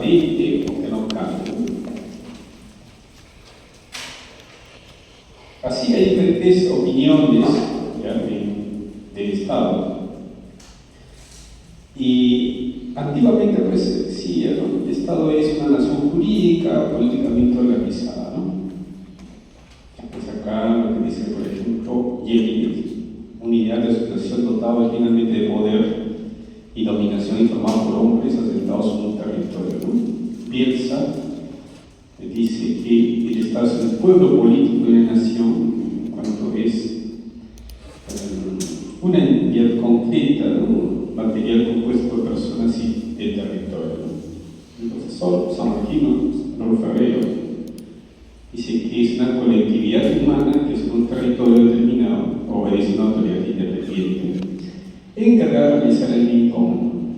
transparente o que no cambie. Así hay diferentes opiniones ya, del Estado. Y antiguamente pues se decía, ¿no? El Estado es una nación jurídica, políticamente organizada, ¿no? Pues acá lo que dice, por ejemplo, Yeltsin, unidad de asociación dotada finalmente de poder y dominación informada por hombres asentados en un territorio, ¿no? Bielsa dice que el Estado es el pueblo político de la nación, en cuanto es una entidad concreta, ¿no? Material compuesto por personas y de territorio, ¿no? El profesor San Martino, Raúl Ferrero, dice que es una colectividad humana que es un territorio determinado, obedece a una autoridad independiente, encargada de realizar el bien común.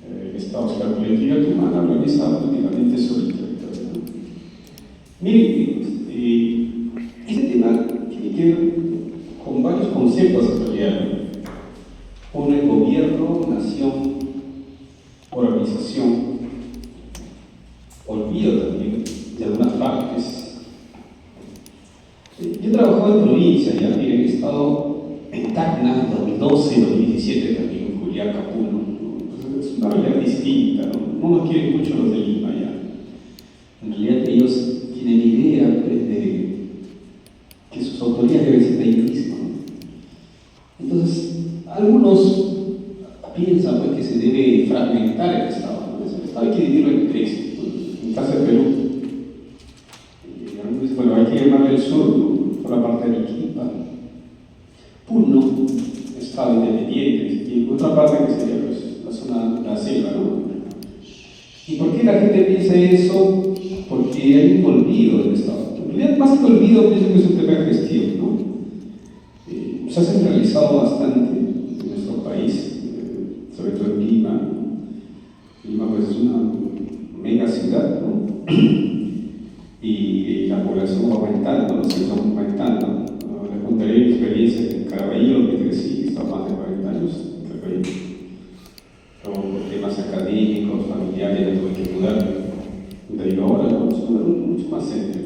El Estado es la colectividad humana organizada políticamente sobre el territorio, ¿no? Miren, este tema tiene que ver con varios conceptos en realidad. Uno es gobierno, nación, organización, olvido también de algunas partes. Yo he trabajado en provincia, ya he estado en Tacna en 2012, 2017 también en Juliaca, Puno. Entonces, es una realidad distinta, ¿no? No nos quieren mucho los de Lima ya. En realidad ellos tienen idea pues, de que sus autoridades deben ser de ellos mismos, ¿no? Entonces, algunos piensan pues, que se debe fragmentar el Estado, ¿no? El Estado hay que dividirlo en tres, ¿no? En el caso de Perú. Bueno, hay que llamarle el sur, ¿no? Por la parte de Arequipa. Puno, Estado independiente, y otra parte que sería pues, la zona de la selva, ¿no? ¿Y por qué la gente piensa eso? Porque hay un olvido del Estado. En realidad, más que olvido, pienso que es un tema de gestión, ¿no? Se ha centralizado bastante en nuestro país, sobre todo en Lima. Lima pues, es una mega ciudad, ¿no? Y la población va aumentando, los años van aumentando. Les contaré mi experiencia en Caraballo, que crecí, está más de 40 años en Caraballo. Por temas académicos, familiares, tuve que mudarme. De ahí ahora, ¿no? Mucho más serio.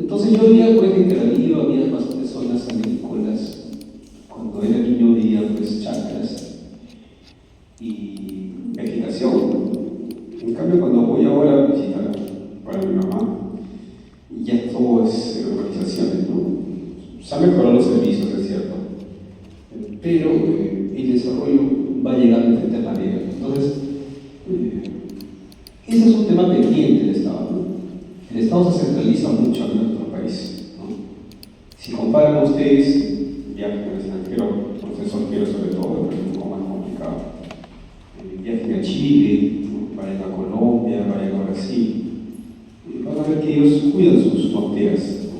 Entonces yo veía, por ejemplo, en Caraballo había bastantes zonas agrícolas. Cuando era niño veía pues chacras y vegetación. En cambio, cuando voy ahora a visitar para mi mamá, ya todo es urbanizaciones, ¿no? Se han mejorado los servicios, es cierto, pero el desarrollo va llegando de diferentes maneras. Entonces, ese es un tema pendiente del Estado, ¿no? El Estado se centraliza mucho en nuestro país, ¿no? Si comparan ustedes viajes al extranjero, procesos extranjeros sobre todo, es un poco más complicado. Viajen a Chile, ¿no? Vayan a Colombia, vayan a Brasil. Van a ver que ellos cuidan sus fronteras, ¿no?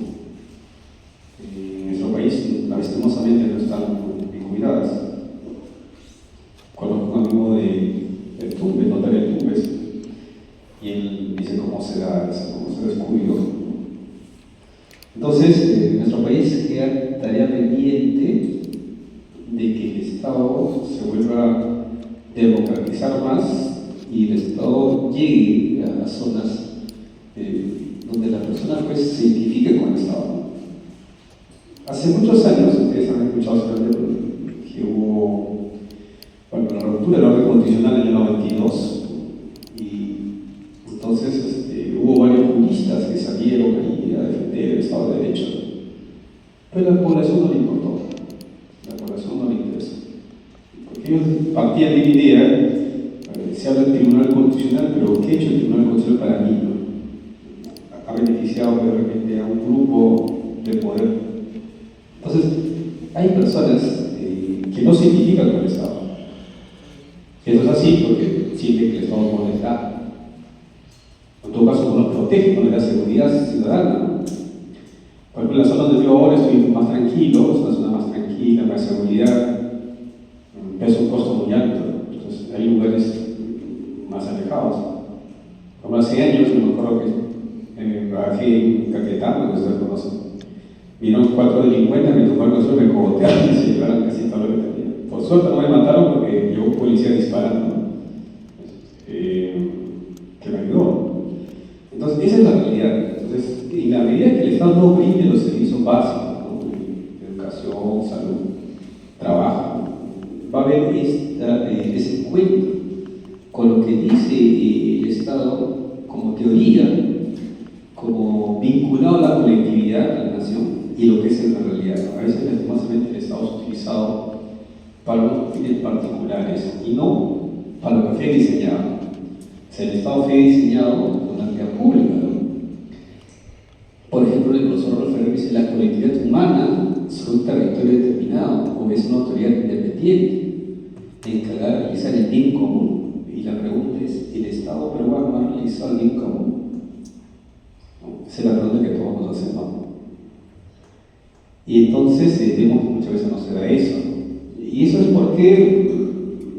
En nuestro país, lastimosamente, no están bien cuidadas. Conozco un amigo de Tumbes, notario de Tumbes, y él dice cómo se da eso, cómo se descuidó. Entonces, nuestro país queda tarea pendiente de que el Estado se vuelva a democratizar más y el Estado llegue a las zonas donde la persona pues, se identifique con el Estado, ¿no? Hace muchos años, ustedes han escuchado que hubo la ruptura del orden constitucional en el año 92 y entonces hubo varios juristas que salieron ahí a defender el Estado de Derecho, pero a la población no le importó, la población no le interesó, porque ellos partían de la idea, se habla del Tribunal Constitucional, pero ¿qué ha hecho el Tribunal Constitucional para mí? ¿No? Ha beneficiado de repente a un grupo de poder. Entonces, hay personas que no se identifican con el Estado. Eso es así porque sienten que el Estado no les da. En todo caso, no los protege, no les da seguridad ciudadana, ¿no? Por ejemplo, en la zona donde yo ahora estoy más tranquilo, es una zona más tranquila, más seguridad, pero es un costo muy alto. Entonces, hay lugares más alejados. Como hace años, me acuerdo que bajé en Caquetá, que ustedes conocen. Vieron 4 delincuentes, me tomaron el suelo, me cogotearon y se llevaron casi todo lo que tenía. Por suerte no me mataron porque llegó un policía disparando. esa es la realidad. Entonces, en la medida que el Estado no brinde los servicios básicos, ¿no? Educación, salud, trabajo, va a haber desencuentro con lo que dice el Estado como teoría, como vinculado a la colectividad, a la nación, y lo que es en la realidad, ¿no? A veces, lastimosamente, el Estado es utilizado para unos fines particulares y no para lo que fue diseñado. O sea, el Estado fue diseñado con una vía pública, ¿no? Por ejemplo, el profesor Rolf dice: la colectividad humana sobre un territorio determinado o es una autoridad independiente encargada de realizar el bien común. Y la pregunta es: ¿el Estado peruano ha realizado el bien común? ¿No? Esa es la pregunta que todos nos hacemos. Y entonces vemos que muchas veces no se da eso. Y eso es porque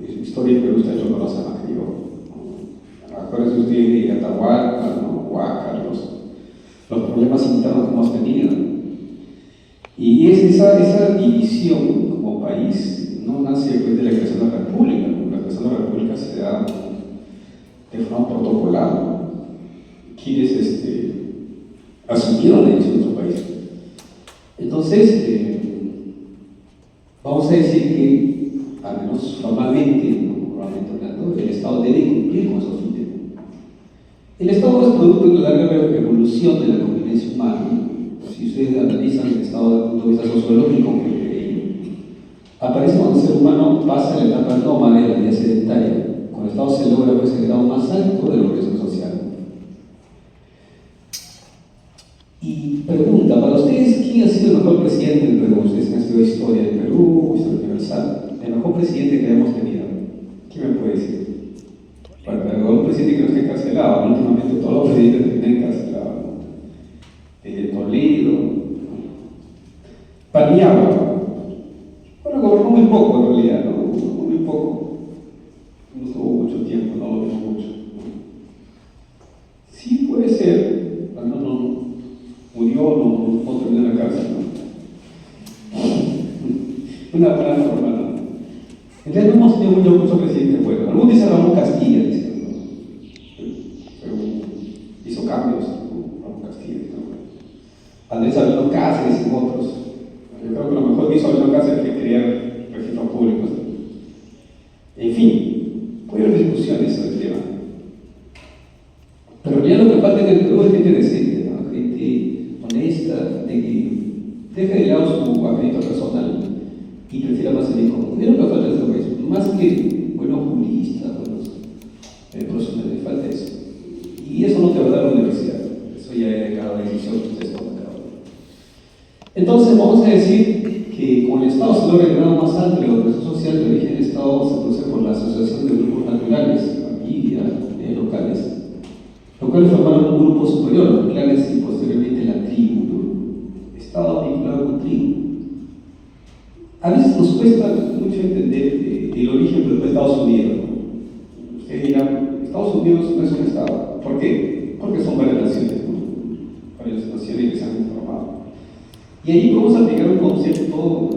la historia de Perú está hecho conoce más que yo. Acuérdense ustedes de Atahualpa, ¿no? Huácar, los problemas internos que hemos tenido. Y es esa división como país no nace después de la creación de la República. La creación de la República se da de forma protocolar. Quienes asumieron la dirección de nuestro país. Entonces, vamos a decir que, al menos formalmente, moralmente hablando, el Estado debe cumplir con esos fines. El Estado es producto de la larga evolución de la convivencia humana. Si ustedes analizan el Estado desde el punto de vista sociológico, aparece cuando el ser humano pasa la etapa nómada de la vida sedentaria, cuando el Estado se logra pues, el grado más alto de la organización social. Y pregunta, para ustedes, ¿quién ha sido el mejor presidente del Perú? Ustedes han estudiado historia del Perú, historia universal. El mejor presidente que hemos tenido. ¿Quién me puede decir? Bueno, algún presidente que no esté encarcelado. Últimamente todos los presidentes terminan encarcelados. Toledo, Paniagua. Bueno, gobernó muy poco en realidad, ¿no? Muy poco. No tuvo mucho tiempo, no lo vimos mucho. Sí puede ser, bueno, no murió, no terminó en la cárcel, ¿no? Una buena forma, ¿no? Entonces no hemos tenido muchos presidentes buenos. Algunos dicen Ramón Castilla, dicen, ¿no? Pero hizo cambios, ¿no? Ramón Castilla, ¿no? Andrés Avelino Cáceres y otros. Yo creo que lo mejor que hizo Avelino Cáceres fue crear registros públicos, ¿no? En fin, puede haber discusiones sobre el tema. Pero ya lo que falta en el Perú es gente decente, ¿no? Gente honesta, de que deje de lado su apetito personal y prefiera más el bien común. Es lo que falta en este país, más que buenos juristas, buenos profesionales, falta eso. Y eso no te va a dar la universidad, eso ya es de cada decisión que ustedes toman cada uno. Entonces vamos a decir que con el Estado se logra el grado más alto de la organización social. De origen del Estado se produce por la asociación de grupos naturales, familias, locales, lo cual formaron un grupo superior, los clanes y posteriormente la tribu, ¿no? Estado vinculado con tribu. A veces nos cuesta mucho entender el origen de Estados Unidos, ¿no? Ustedes dirán, Estados Unidos no es un Estado. ¿Por qué? Porque son varias naciones, ¿no? Varias naciones que se han formado. Y ahí podemos aplicar un concepto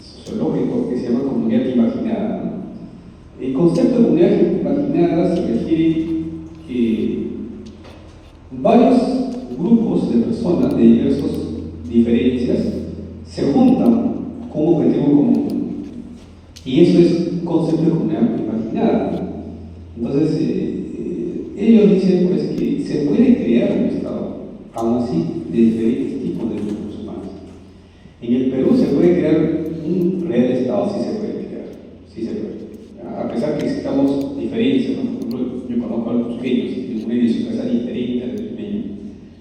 sociológico que se llama comunidad imaginada, ¿no? El concepto de comunidad imaginada se refiere que varios grupos de personas de diversas diferencias se juntan con un objetivo común. Y eso es un concepto de comunidad imaginada. Entonces, ellos dicen pues, que se puede crear un Estado, aún así, de diferentes tipos de grupos humanos. En el Perú se puede crear un real Estado, sí se puede crear, sí se puede. A pesar que existamos diferencias, ¿no? Por ejemplo, yo conozco a los cusqueños, y una edición que es diferente al limeño.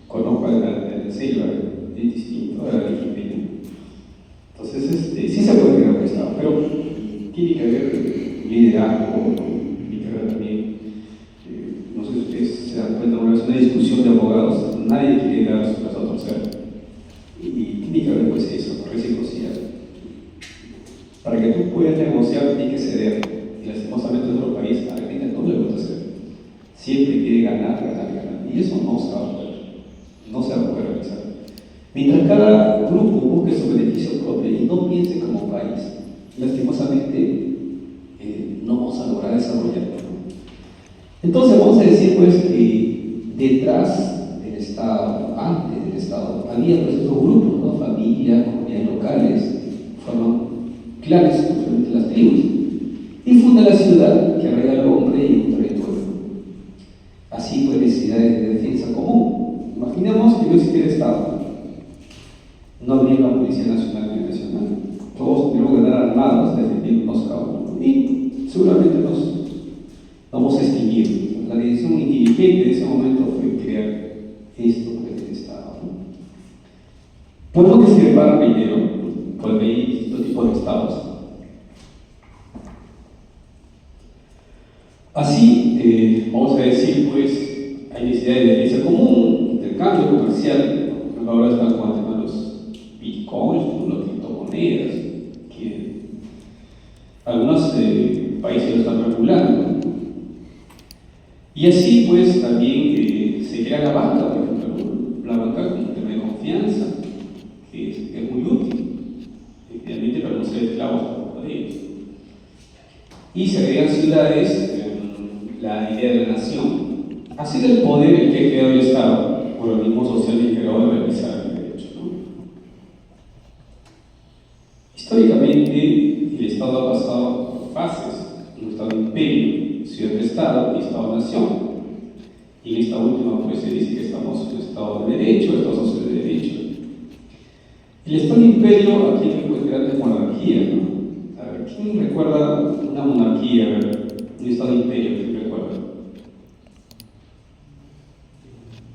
Conozco a la selva, es distinto a la limeño. Entonces, sí se puede crear un Estado, pero tiene que haber liderazgo, tiene que haber también, no sé si ustedes se dan cuenta, una vez una discusión de abogados, nadie quiere dar su brazo a torcer. Y tiene que haber pues eso, reciprocidad. Para que tú puedas negociar, tienes que ceder. Y lastimosamente en nuestro país a la gente no le gusta ceder. Siempre quiere ganar, ganar, ganar. Y eso no se va a poder. No se va a poder realizar. Mientras cada grupo busque su beneficio propio y no piense como país, lastimosamente no vamos a lograr desarrollarlo. Entonces vamos a decir pues que detrás del Estado, antes del Estado, había pues otros grupos, ¿no? Familias, comunidades locales, forman clanes, especialmente las tribus, y funda la ciudad que arraiga al hombre y un territorio. Así pues, necesidades de defensa común. Imaginemos que no existiera Estado, no habría una Policía Nacional ni Nacional. Todos tenemos que andar armados defendiéndonos cada uno. Y seguramente nos vamos a extinguir. La decisión inteligente de ese momento fue crear esto del Estado. Podemos discrepar primero, porque hay distintos tipos de Estados. Así, vamos a decir, pues, hay necesidad de defensa común, intercambio comercial. Ahora están con el tema de los bitcoins, las criptomonedas, que algunos países lo están regulando. Y así, pues, también se crea la banca, por ejemplo, la banca como un tema de confianza, que es muy útil, efectivamente, para no ser esclavos tampoco de ellos. Y se agregan ciudades, la idea de la nación. Así del poder el que ha creado el Estado, por el mismo social encargado de realizar el derecho, ¿no? Históricamente, el Estado ha pasado por fases: un Estado-imperio, ciudad-Estado y Estado-nación. Y en esta última, pues, se dice que estamos en un Estado de derecho, Estado social de derecho. El Estado-imperio, aquí hay grandes monarquías, ¿no? A ver, ¿quién recuerda una monarquía, un Estado-imperio? ¿Quién recuerda?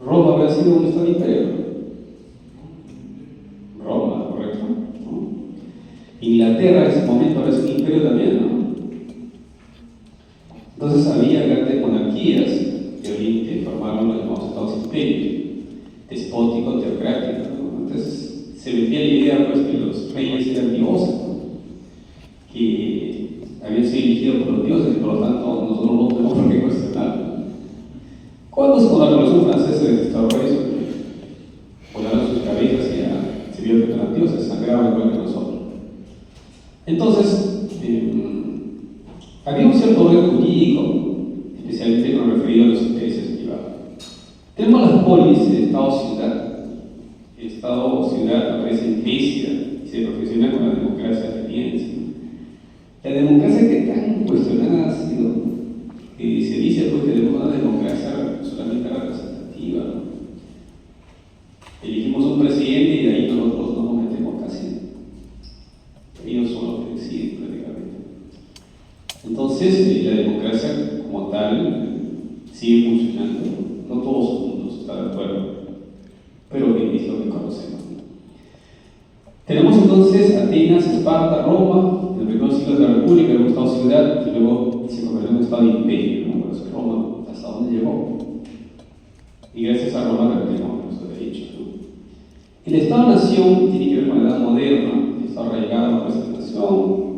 Roma había sido un Estado-imperio. Roma, correcto, ¿no? Inglaterra en ese momento era un imperio también, ¿no? Entonces había grandes monarquías de Oriente, formaron los llamados Estados-imperios, despóticos, teocráticos, ¿no? Entonces se vendía la idea, pues, que los reyes eran dioses, ¿no? Que habían sido elegidos por los dioses y por lo tanto nosotros no tenemos por qué cuestionarlo. ¿Cuándo con la Revolución Francesa de Estados Unidos volaron sus cabezas y ya se vieron que eran dioses, sangraban igual que nosotros? Entonces, había un cierto orden jurídico, especialmente con referido a los intereses privados. Tenemos las polis, el Estado-ciudad. El Estado-ciudad aparece en Grecia y se profesiona con la democracia ateniense. La democracia que tan cuestionada ha sido, se dice, pues, que tenemos una democracia solamente representativa, ¿no? Elegimos un presidente y de ahí nosotros no nos metemos casi. Ellos son los que deciden prácticamente. Entonces, la democracia como tal sigue funcionando. No todos los mundos están de acuerdo, pero es lo que conocemos. Tenemos entonces Atenas, Esparta, Roma. En el primer siglo de la República era un Estado-ciudad y luego se convirtió en un Estado-imperio, ¿no? Por eso Roma, ¿hasta dónde llegó? Y gracias a Roma tenemos nuestro derecho, ¿no? El Estado-nación tiene que ver con la edad moderna, está arraigado a nuestra nación.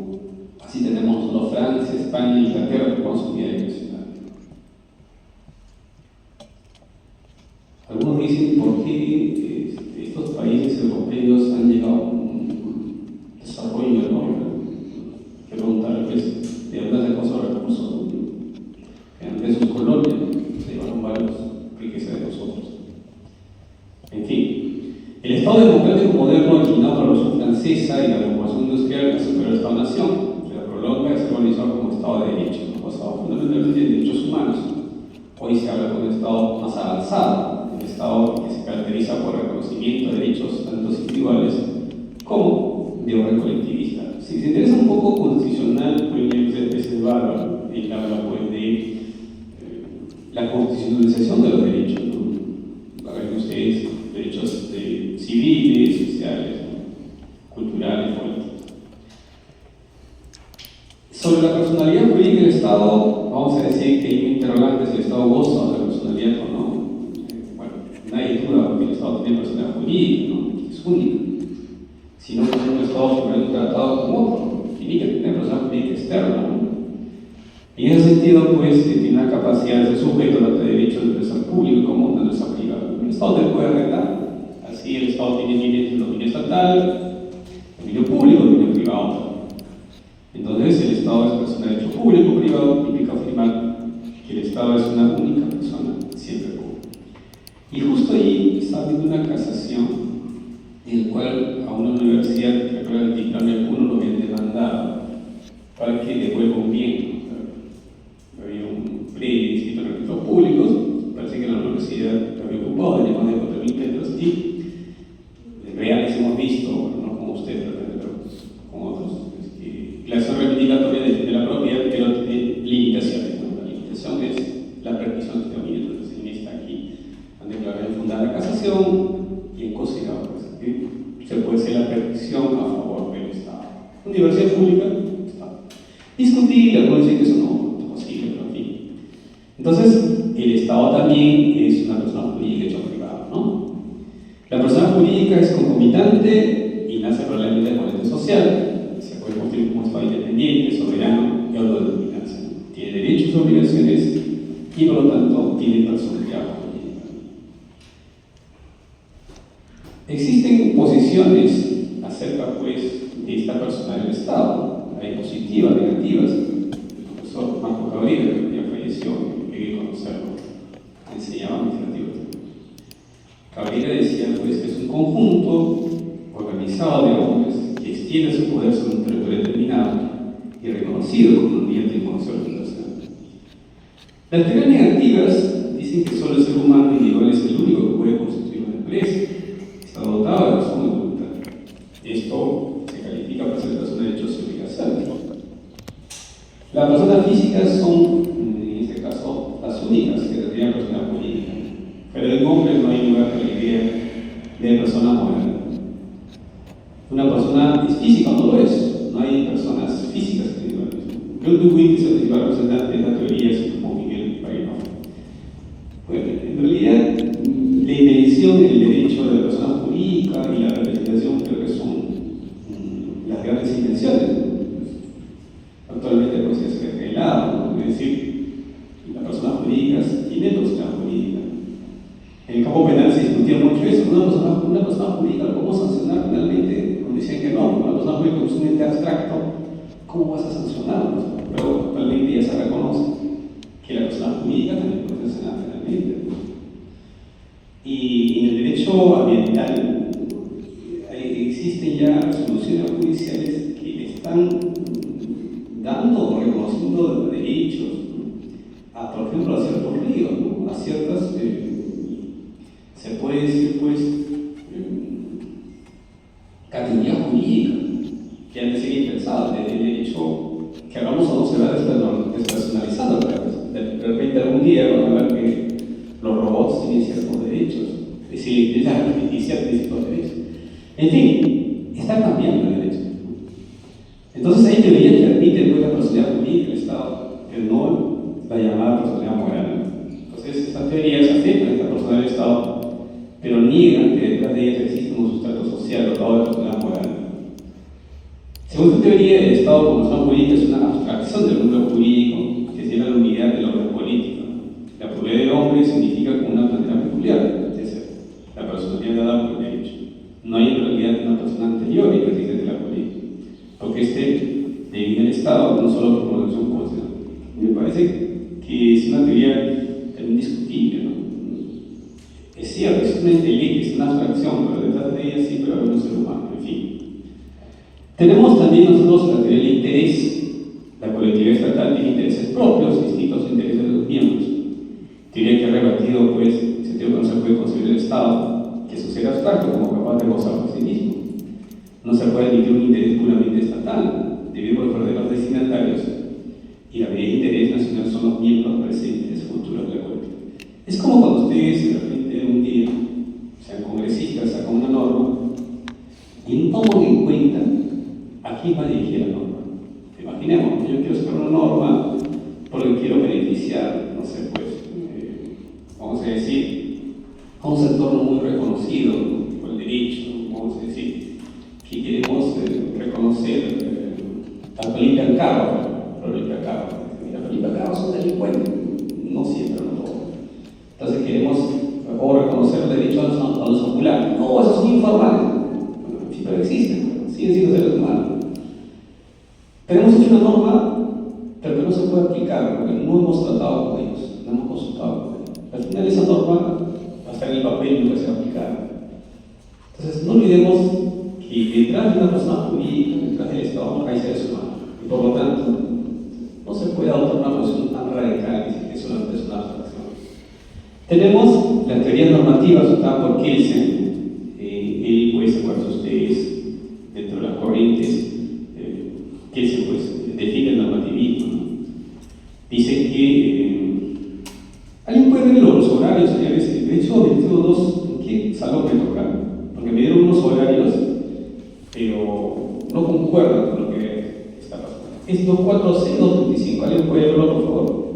Así tenemos no solo Francia, España e Inglaterra con su unidad nacional. Algunos dicen por qué estos países europeos han llegado a un desarrollo enorme. Hay que preguntarles de dónde sacó esos recursos, ¿no? De sus colonias se llevaron varias riquezas de nosotros. En fin, el Estado democrático moderno, originado por la Revolución Francesa y la Revolución Industrial, que superó el Estado-nación, se la prolonga y se organizó como Estado de Derecho, ¿no? Basado fundamentalmente en derechos humanos. Hoy se habla de un Estado más avanzado, un Estado que se caracteriza por el reconocimiento de derechos tanto individuales como de orden colectivista. Si se interesa un poco constitucional, pueden leer ese bárbaro, él habla, pues, de la constitucionalización de los derechos, ¿no? Para que ustedes, derechos civiles, sociales, ¿no? Culturales, políticos. Sobre la personalidad jurídica del Estado, vamos a decir que hay interrogantes: ¿el Estado goza de la personalidad o no? Bueno, nadie duda porque el Estado tiene personalidad jurídica, ¿no? Es única. Si no, pues, un Estado firma un tratado con otro, tiene que tener personalidad jurídica externa, ¿no? Y en ese sentido, pues, tiene una capacidad de ser sujeto a los derechos del empresa público como de empresa privada. El Estado te puede arreglar. Así, el Estado tiene bienes de dominio estatal, dominio público, dominio privado. Entonces, el Estado es persona de derecho público-privado, implica afirmar que el Estado es una única persona, siempre pública. haciendo una casación en el cual a una universidad, recuerda el dictamen 1, lo habían demandado para que devuelva un bien. Había un predio inscrito en registros públicos, parece que la universidad lo había ocupado de más de 4.000 metros y reales hemos visto, no como usted, pero con otros, la acción reivindicatoria de la propiedad, pero tiene limitaciones, ¿no? La limitación es la perdición de este dominio. Entonces, en esta aquí han declarado infundada la casación y en considerado pues, se puede hacer la perdición a favor del Estado. Universidad pública, Estado. Discutible, algunos dicen que eso no es posible, pero en fin. Entonces, el Estado también es una persona jurídica hecho privado, ¿no? La persona jurídica es concomitante y nace probablemente de corriente social. Se puede construir como un Estado independiente, soberano y autodeterminancia. Tiene derechos y obligaciones y por lo tanto tiene personalidad jurídica. Existen posiciones acerca pues de esta persona del Estado. Hay positivas, negativas. El profesor Marco Cabrera, que ya falleció, llegué a conocerlo, enseñaba administrativo. Cabrera decía pues que es un conjunto organizado de hombres que extiende su poder sobre un territorio determinado y reconocido como un ambiente de conocimiento internacional. Las teorías negativas dicen que solo el ser humano individual es el único que puede constituir una empresa. Está dotado de razón y voluntad. Esto se califica para ser persona de derechos y obligaciones. Las personas físicas son, en este caso, las únicas que tendrían personalidad política. Pero en hombre no hay lugar para la idea de persona moral. Una persona es física, no lo es. No hay personas físicas que digan lo mismo. John Dewey, que es el principal representante de esta teoría, es como Miguel Paino. Bueno, en realidad, la invención del derecho de la persona jurídica y la representación creo que son las grandes invenciones. Actualmente pues es revelado, ¿no? Es decir, las personas jurídicas tienen personalidad jurídica. En el campo penal se discutía mucho eso. Una persona jurídica lo podemos sancionar penalmente cuando dicen que no. Una persona jurídica es un ente abstracto, ¿cómo vas a sancionarlo? Pero actualmente ya se reconoce que la persona jurídica también puede sancionar penalmente. Y en el derecho ambiental existen ya resoluciones judiciales que le están dando o reconociendo derechos, ¿no? Por ejemplo, a ciertos ríos, ¿no? A ciertas, se puede decir, pues, categoría jurídica que han de ser impensadas. Desde el derecho que hagamos o no se va despersonalizando. De repente, algún día van a ver que los robots tienen ciertos derechos, es decir, la inteligencia artificial tiene ciertos derechos. En fin, está cambiando el derecho. Entonces hay teorías que admiten pues, la personalidad jurídica del Estado, pero no la llamada personalidad moral. Entonces estas teorías aceptan esta personalidad del Estado, pero niegan que detrás de ellas existe un sustrato social dotado de personalidad moral. Según esta teoría, el Estado como persona jurídica es una abstracción del mundo jurídico que tiene la unidad del orden político. La pluralidad del hombre significa como una manera peculiar, es decir, la personalidad dada por el derecho. No hay en realidad una persona anterior y presidente de la política, porque divide el Estado no solo por una acción constitucional. Me parece que es una teoría también discutible, ¿no? Es cierto, es una inteligencia, es una abstracción, pero detrás de ella siempre hay un ser humano, en fin. Tenemos también nosotros la teoría del interés. La colectividad estatal tiene intereses propios, distintos intereses de los miembros. Teoría que ha rebatido, pues, el sentido que no se puede concebir el Estado, que es un ser abstracto como capaz de gozar por sí mismo. No se puede admitir un interés puramente estatal, debido a los verdaderos destinatarios, y la medida de interés nacional son los miembros presentes, futuros de la colectividad. Es como cuando ustedes, de repente, un día, sean congresistas, sacan una norma y no toman en cuenta a quién va dirigida la norma. Imaginemos, yo quiero sacar una norma porque quiero beneficiar, no sé, pues, vamos a decir, a un sector no muy reconocido por el derecho, vamos a decir, que queremos reconocer a Felipe Alcaro. Mira, Felipe Alcaro es un delincuente, no siempre, no todo. Entonces queremos reconocer el derecho a los populares. No, esos son informales. Bueno, sí, pero existen, siguen siendo seres humanos. Tenemos hecho una norma, pero que no se puede aplicar porque no hemos tratado con ellos, no hemos consultado con ellos. Al final esa norma va a estar en el papel y nunca se va a aplicar. Entonces, no olvidemos que detrás de una persona jurídica, detrás del Estado, hay seres humanos. Y por lo tanto, no se puede adoptar una posición tan radical que solamente es una abstracción. Tenemos la teoría normativa aceptada por Kelsen. Él, pues, de acuerdo a ustedes, dentro de las corrientes, Kelsen, pues, define el normativismo, ¿no? Dice que alguien puede ver los horarios, señores. De hecho, me digo dos, ¿en qué salón me toca? Porque me dieron unos horarios, pero no concuerdan con lo que está pasando. Es 246, 235. ¿Alguien puede verlo, por favor?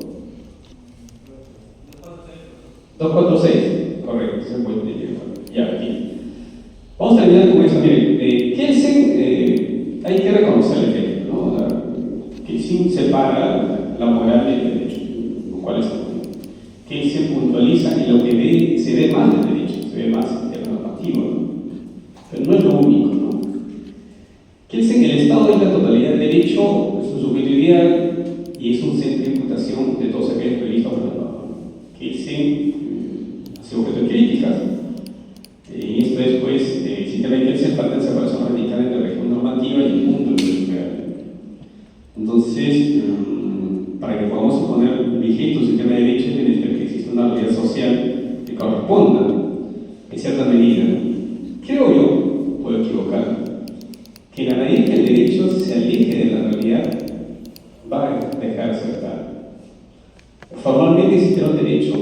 246, correcto, se puede entender. Ya, aquí. Vamos a terminar con eso. Miren, Kelsen, hay que reconocer el efecto, ¿no? Kelsen separa la moral del derecho, lo cual está bien. Kelsen puntualiza que lo que se ve más del derecho, se ve más en el normativo, ¿no? Pero no es lo único, ¿no? Kelsen que el Estado es la totalidad del derecho, es su subjetividad y es un centro de imputación de todos aquellos previstos por la norma. Kelsen hace objeto de críticas. Y esto es, pues, el sistema de Kelsen parte de separación radical entre la región normativa y el mundo del derecho real. Entonces, para que podamos poner vigente un sistema de derecho, tiene que exista una realidad social que corresponda, en cierta medida. Creo yo, puedo equivocarme, que en la medida que el derecho se aleje de la realidad, va a dejar de ser tal. Formalmente existe un derecho,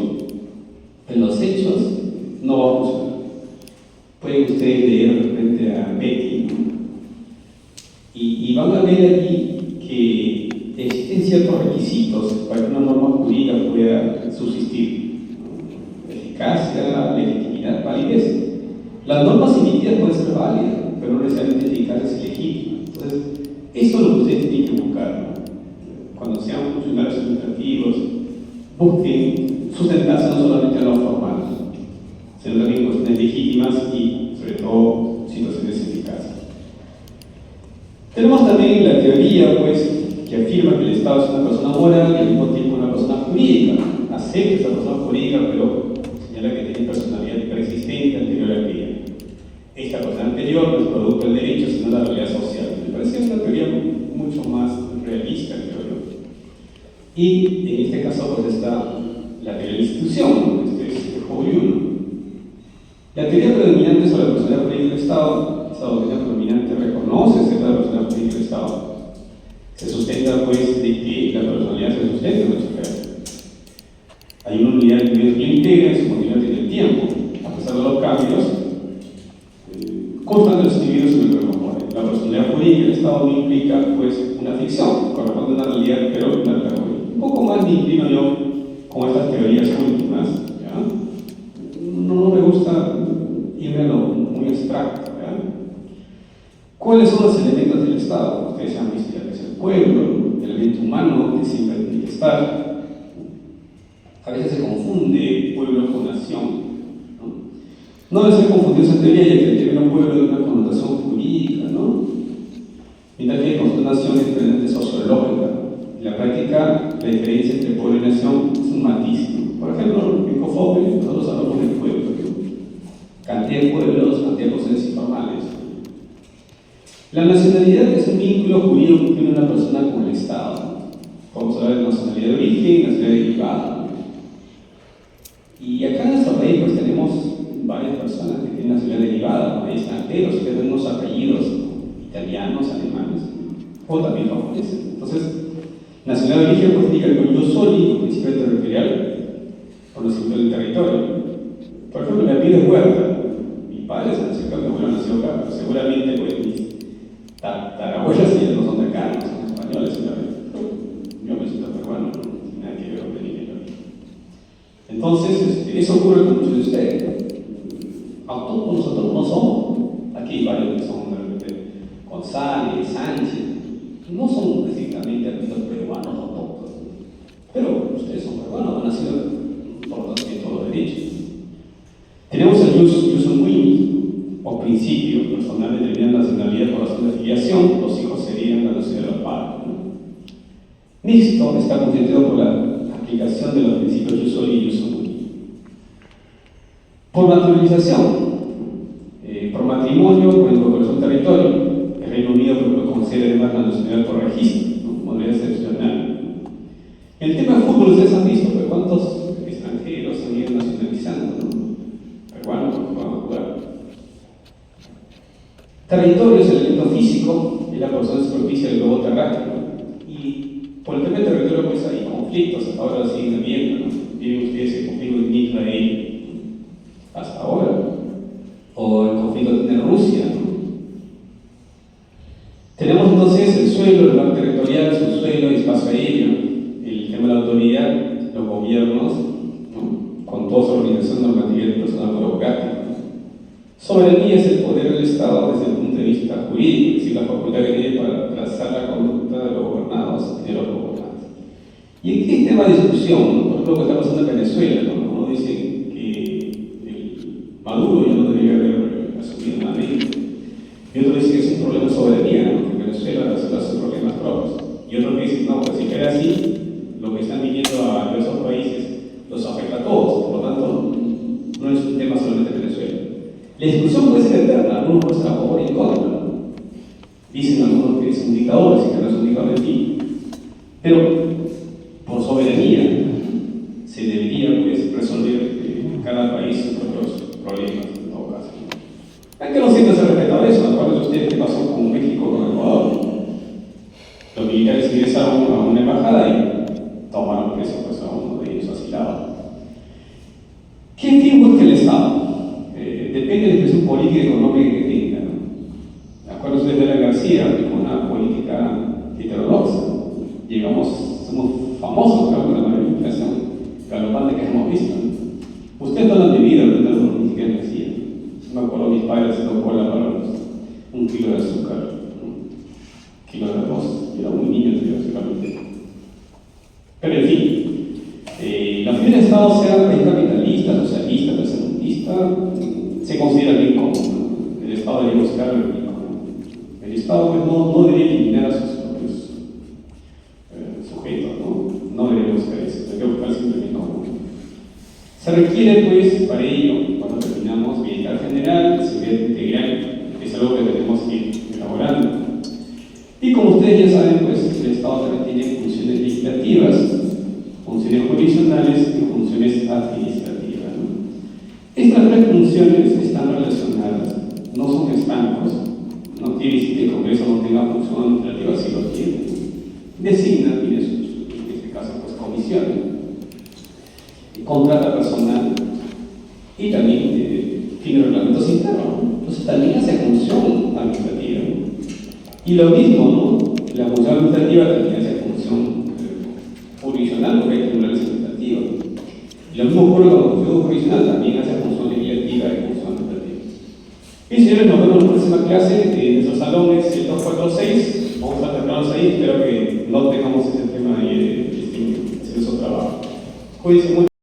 en los hechos no va a funcionar. Pueden ustedes leer de repente a Betty, ¿no? y van a ver aquí que existen ciertos requisitos para que una norma jurídica pueda subsistir, ¿no? Eficacia, legitimidad, validez. Las normas emitidas pueden ser válidas, pero no necesariamente eficaces y legítimas. Entonces, eso es lo que ustedes tienen que buscar, ¿no? Cuando sean funcionarios administrativos, busquen sustentarse no solamente en lo formal, sino también en cuestiones legítimas y, sobre todo, situaciones eficaces. Tenemos también la teoría, pues, que afirma que el Estado es una persona moral y al mismo tiempo una persona jurídica. Acepta esa persona jurídica, pero señala que tiene personalidad preexistente anterior a aquella. Esta cosa anterior no es producto del derecho, sino de la realidad social. Me parece una teoría mucho más realista, creo yo. Y en este caso, pues, está la teoría de la institución, ¿no? Este es el Houellebecq. La teoría predominante sobre la personalidad jurídica del Estado, esta doctrina predominante reconoce acerca de la personalidad jurídica del Estado. Se sustenta, pues, de que la personalidad se sustenta en nuestro real. Hay una unidad de individuos que integra y se continúa en el tiempo, a pesar de los cambios constantes de los individuos en el cuerpo moral. La personalidad jurídica del Estado no implica, pues, una ficción, corresponde a una realidad, pero una realidad jurídica. Un poco más me inclino yo con estas teorías últimas, ¿ya? No me gusta irme a lo muy abstracto, ¿ya? ¿Cuáles son los elementos del Estado? Ustedes han visto ya que es el pueblo, el elemento humano que siempre tiene que estar. A veces se confunde pueblo con nación, ¿no? No debe ser confundido esa teoría, ya que el término pueblo tiene una connotación jurídica, ¿no? Mientras que el concepto de nación es diferente sociológica. En la práctica, la diferencia entre pueblo y nación es un matiz, ¿no? Por ejemplo, en COFOPE nosotros hablamos del pueblo, ¿no? Cantidad de pueblos, cantidad de procesos informales. La nacionalidad es un vínculo jurídico que une una persona con el Estado. Podemos hablar de nacionalidad de origen, nacionalidad derivada. Y acá en nuestro país, pues, tenemos varias personas que tienen nacionalidad derivada, ¿no? Hay extranjeros que tienen unos apellidos, ¿no? Italianos, alemanes, o también japoneses. Entonces, nacionalidad de origen, pues, indica con yo soli, con principio territorial, conocimiento del territorio. Por ejemplo, mi apellido es Huerta. Mi padre se nació acá, mi abuelo nació acá, pero seguramente, pues, mis tatarabuelas ya no son de acá, no son españoles, yo me siento peruano, no tiene nada que ver con el origen. Entonces, eso ocurre con muchos de ustedes. Autóctonos no somos. Aquí hay varios que son, de repente, González, Sánchez, no son precisamente apellidos peruanos autóctonos, pero ustedes son peruanos, han nacido por lo tanto en todos los derechos. Tenemos el jus sanguinis, o principio personal de determinada nacionalidad por razón de filiación, los hijos serían la nacionalidad de los padres, ¿no? Mixto está constituido por la aplicación de los principios jus soli y jus sanguinis. Por naturalización, patrimonio por incorporación de territorio. El Reino Unido, por ejemplo, concede además la nacionalidad por registro, ¿no? Modalidad excepcional. En el tema de fútbol, ustedes han visto pues, cuántos extranjeros han ido nacionalizando, ¿no? Peruanos que van a jugar. Territorio es el elemento físico y la persona es propicia del globo terráqueo. Y por el tema del territorio, pues hay conflictos, hasta ahora siguen habiendo, ¿no? Viven ustedes el conflicto en Israel hasta ahora, o el conflicto de Rusia, ¿no? Tenemos entonces el suelo, el marco territorial, su suelo, el espacio aéreo, el tema de la autoridad, los gobiernos, ¿no? Con toda su organización, normatividad y personal burocrático. Soberanía es el poder del Estado desde el punto de vista jurídico, es decir, la facultad que tiene para trazar la conducta de los gobernados y de los gobernados. Y aquí hay tema de discusión, ¿no? Por ejemplo, lo que está pasando en Venezuela, ¿no? Uno dice que Maduro ya no debería haber asumido una ley. Y otro dice que es un problema de soberanía, ¿no? Que Venezuela resuelva sus problemas propios. Y otro que dice, no, pues si queda así, lo que están viniendo a diversos países los afecta a todos, por lo tanto, no es un tema solamente de Venezuela. La discusión puede ser eterna, algunos pueden estar a favor y en contra, ¿no? Dicen algunos que es un dictador, así que no es un dictador en fin. Pero, por soberanía, se debería pues, resolver cada país sus propios problemas, en todo caso. Hay que no siempre se respetaba eso, acuérdense ustedes qué pasó con México, con Ecuador. Los militares ingresaron a una embajada y tomaron preso pues, a uno de ellos asilado. ¿Qué fin busca el Estado? Depende de la expresión política y económica que tenga, ¿no? Acuérdense ustedes de la García, con una política heterodoxa. Somos famosos, creo, por la mayor inflación galopante que hemos visto, ¿no? Ustedes no lo han vivido, no lo ni siquiera García. Me acuerdo de mis padres haciendo cola para un kilo de azúcar, un kilo de arroz. Yo era muy niño, básicamente. Pero en fin, la fin del Estado, sea país capitalista, socialista, tercermundista, se considera bien común, ¿no? El Estado debería buscar el bien común. El Estado pues, no debería eliminar a sus propios sujetos, no debería buscar eso, debería buscar siempre el bien común. Se requiere pues para ello, cuando terminamos, bienestar general, seguridad integral, que es algo que tenemos que ir elaborando. Y como ustedes ya saben, pues el Estado también tiene funciones legislativas, funciones jurisdiccionales y funciones administrativas, ¿no? Estas tres funciones están relacionadas, no son estancos, no quiere decir que el Congreso no tenga función administrativa, si lo tiene. Designa, tiene en este caso, pues comisiones, contrata personal y también tiene reglamentos internos, ¿no? Entonces también hace función administrativa, ¿no? Y lo mismo, ¿no? La función administrativa también hace función jurisdiccional, porque hay tribunales administrativos. Y lo mismo ocurre con la función jurisdiccional, también hace función legislativa y función administrativa. Y señores, nos vemos en la próxima clase de nuestros salones, el 246. Vamos a tratarnos ahí, espero que no tengamos ese tema ahí, hacer su trabajo. Cuídense mucho.